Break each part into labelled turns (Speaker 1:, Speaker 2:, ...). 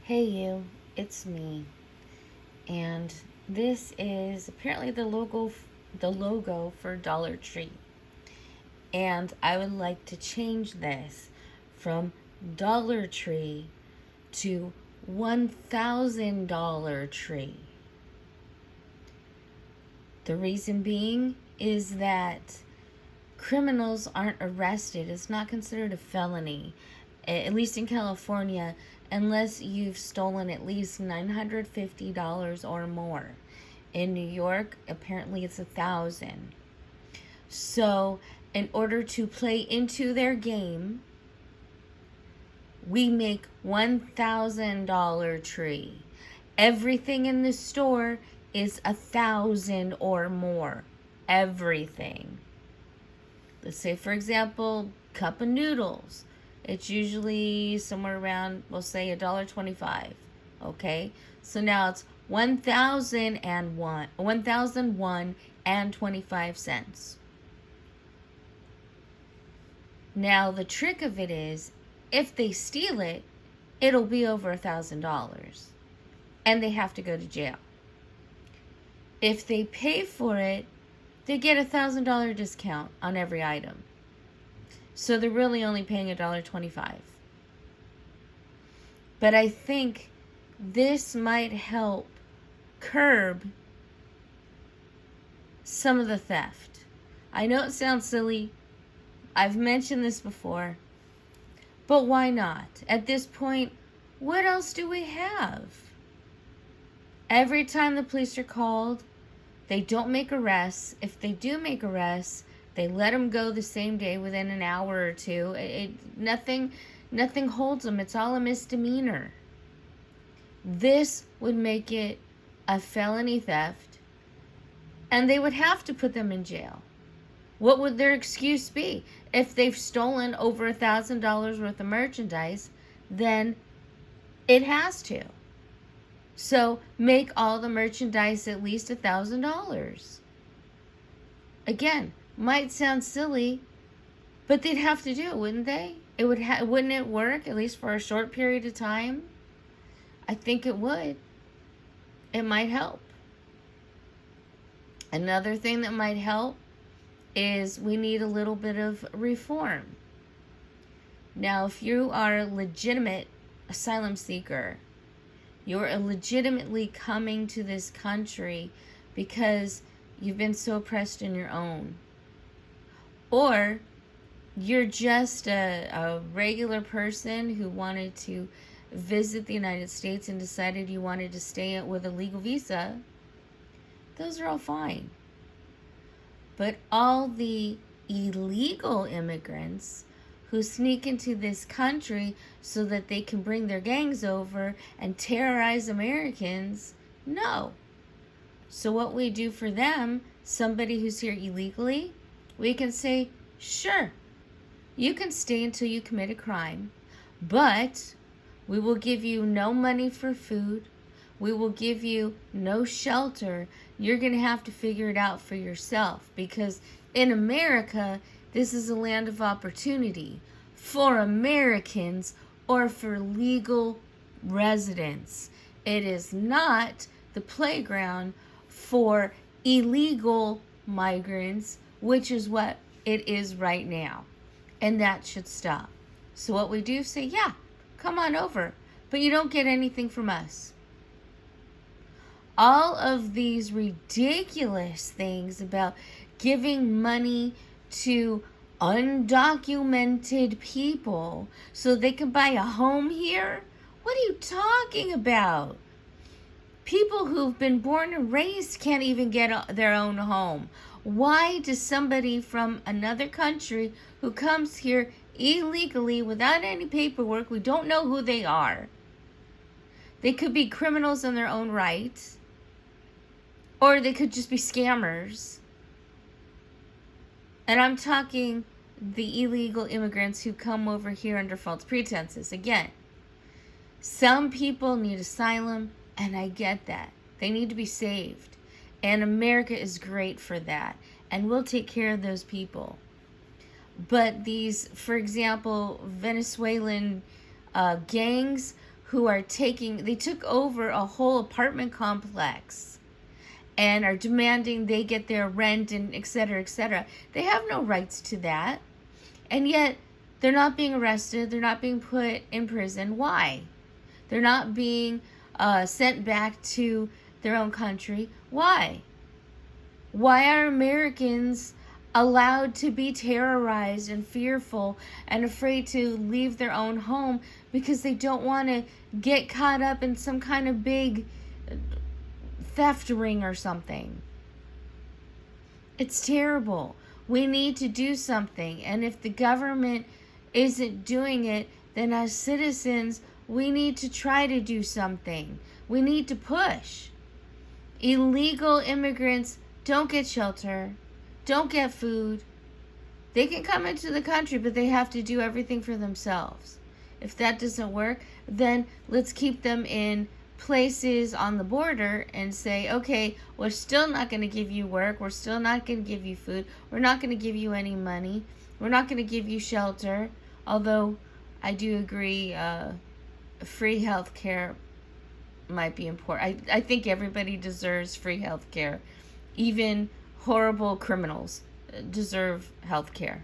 Speaker 1: Hey you, it's me. And this is apparently the logo for Dollar Tree. And I would like to change this from Dollar Tree to $1,000 tree. The reason being is that criminals aren't arrested. It's not considered a felony, at least in California, unless you've stolen at least $950 or more. In New York, apparently it's 1,000. So, in order to play into their game, we make $1,000 tree. Everything in the store is 1,000 or more. Everything. Let's say, for example, cup of noodles. It's usually somewhere around, we'll say $1.25. Okay, so now it's 1,001 and 25 cents. Now the trick of it is, if they steal it, it'll be over $1,000, and they have to go to jail. If they pay for it, they get $1,000 discount on every item. So they're really only paying $1.25. But I think this might help curb some of the theft. I know it sounds silly. I've mentioned this before. But why not? At this point, what else do we have? Every time the police are called, they don't make arrests. If they do make arrests, they let them go the same day within an hour or two. Nothing holds them. It's all a misdemeanor. This would make it a felony theft, and they would have to put them in jail. What would their excuse be? If they've stolen over $1,000 worth of merchandise, then it has to. So make all the merchandise at least $1,000. Again, might sound silly, but they'd have to do it, wouldn't they? Wouldn't it work, at least for a short period of time? I think it would. It might help. Another thing that might help is we need a little bit of reform. Now, if you are a legitimate asylum seeker, you're legitimately coming to this country because you've been so oppressed in your own, or you're just a regular person who wanted to visit the United States and decided you wanted to stay with a legal visa, those are all fine. But all the illegal immigrants who sneak into this country so that they can bring their gangs over and terrorize Americans, no. So what we do for them, somebody who's here illegally, we can say, sure, you can stay until you commit a crime, but we will give you no money for food. We will give you no shelter. You're going to have to figure it out for yourself, because in America, this is a land of opportunity for Americans or for legal residents. It is not the playground for illegal migrants, which is what it is right now. And that should stop. So what we do, say, yeah, come on over, but you don't get anything from us. All of these ridiculous things about giving money to undocumented people so they can buy a home here? What are you talking about? People who've been born and raised can't even get their own home. Why does somebody from another country who comes here illegally without any paperwork, we don't know who they are, they could be criminals in their own right, or they could just be scammers. And I'm talking the illegal immigrants who come over here under false pretenses. Again, some people need asylum, and I get that. They need to be saved. And America is great for that. And we'll take care of those people. But these, for example, Venezuelan gangs who are they took over a whole apartment complex and are demanding they get their rent and et cetera, et cetera. They have no rights to that. And yet, they're not being arrested. They're not being put in prison. Why? They're not being sent back to their own country. Why? Why are Americans allowed to be terrorized and fearful and afraid to leave their own home because they don't want to get caught up in some kind of big theft ring or something? It's terrible. We need to do something. And if the government isn't doing it, then as citizens, we need to try to do something. We need to push. Illegal immigrants don't get shelter, don't get food. They can come into the country, but they have to do everything for themselves. If that doesn't work, then let's keep them in places on the border and say, okay, we're still not going to give you work. We're still not going to give you food. We're not going to give you any money. We're not going to give you shelter. Although I do agree, free health care might be important. I think everybody deserves free health care. Even horrible criminals deserve health care.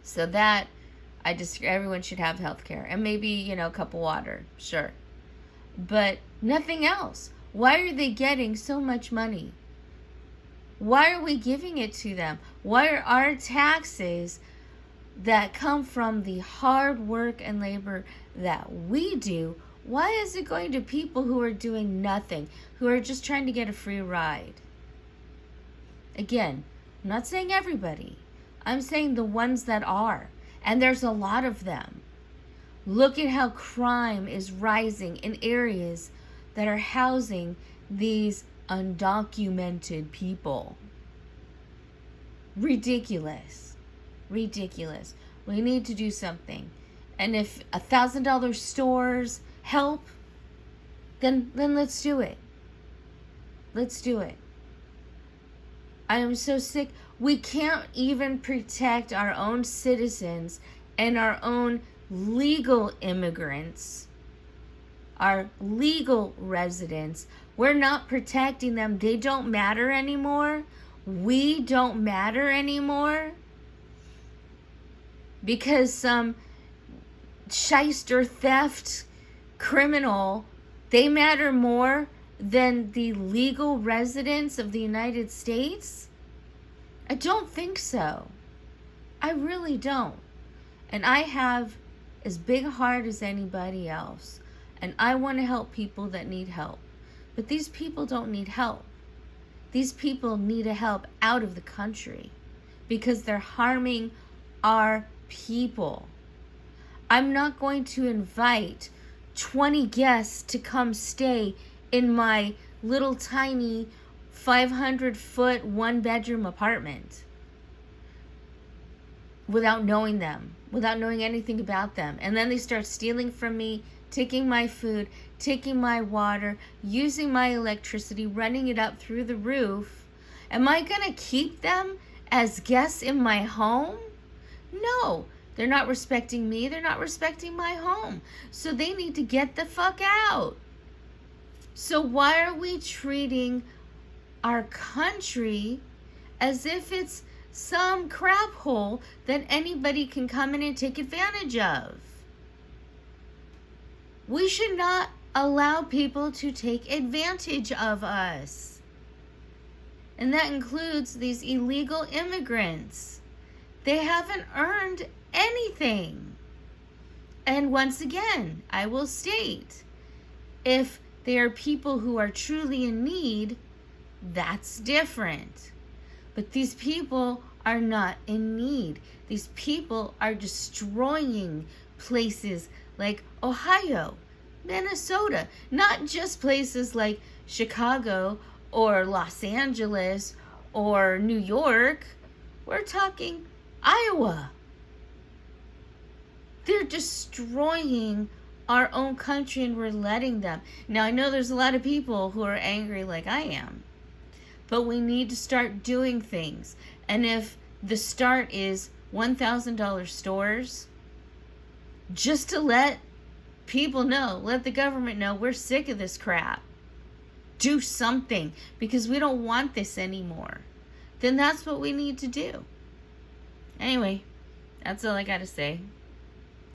Speaker 1: So that, I disagree. Everyone should have health care. And maybe, a cup of water. Sure. But nothing else. Why are they getting so much money? Why are we giving it to them? Why are our taxes that come from the hard work and labor that we do, why is it going to people who are doing nothing, who are just trying to get a free ride? Again, I'm not saying everybody. I'm saying the ones that are. And there's a lot of them. Look at how crime is rising in areas that are housing these undocumented people. Ridiculous. Ridiculous. We need to do something. And if $1,000 stores help, then let's do it. Let's do it. I am so sick. We can't even protect our own citizens and our own legal immigrants, our legal residents. We're not protecting them. They don't matter anymore. We don't matter anymore because some shyster theft criminal, they matter more than the legal residents of the United States? I don't think so. I really don't. And I have as big a heart as anybody else. And I want to help people that need help. But these people don't need help. These people need a help out of the country because they're harming our people. I'm not going to invite 20 guests to come stay in my little tiny 500-foot one-bedroom apartment without knowing them, without knowing anything about them. And then they start stealing from me, taking my food, taking my water, using my electricity, running it up through the roof. Am I going to keep them as guests in my home? No. They're not respecting me. They're not respecting my home. So they need to get the fuck out. So why are we treating our country as if it's some crap hole that anybody can come in and take advantage of? We should not allow people to take advantage of us. And that includes these illegal immigrants. They haven't earned anything. And once again, I will state, if they are people who are truly in need, that's different. But these people are not in need. These people are destroying places like Ohio, Minnesota, not just places like Chicago or Los Angeles or New York. We're talking Iowa. They're destroying our own country and we're letting them. Now, I know there's a lot of people who are angry like I am, but we need to start doing things. And if the start is $1,000 stores, just to let people know, let the government know we're sick of this crap. Do something, because we don't want this anymore. Then that's what we need to do. Anyway, that's all I got to say.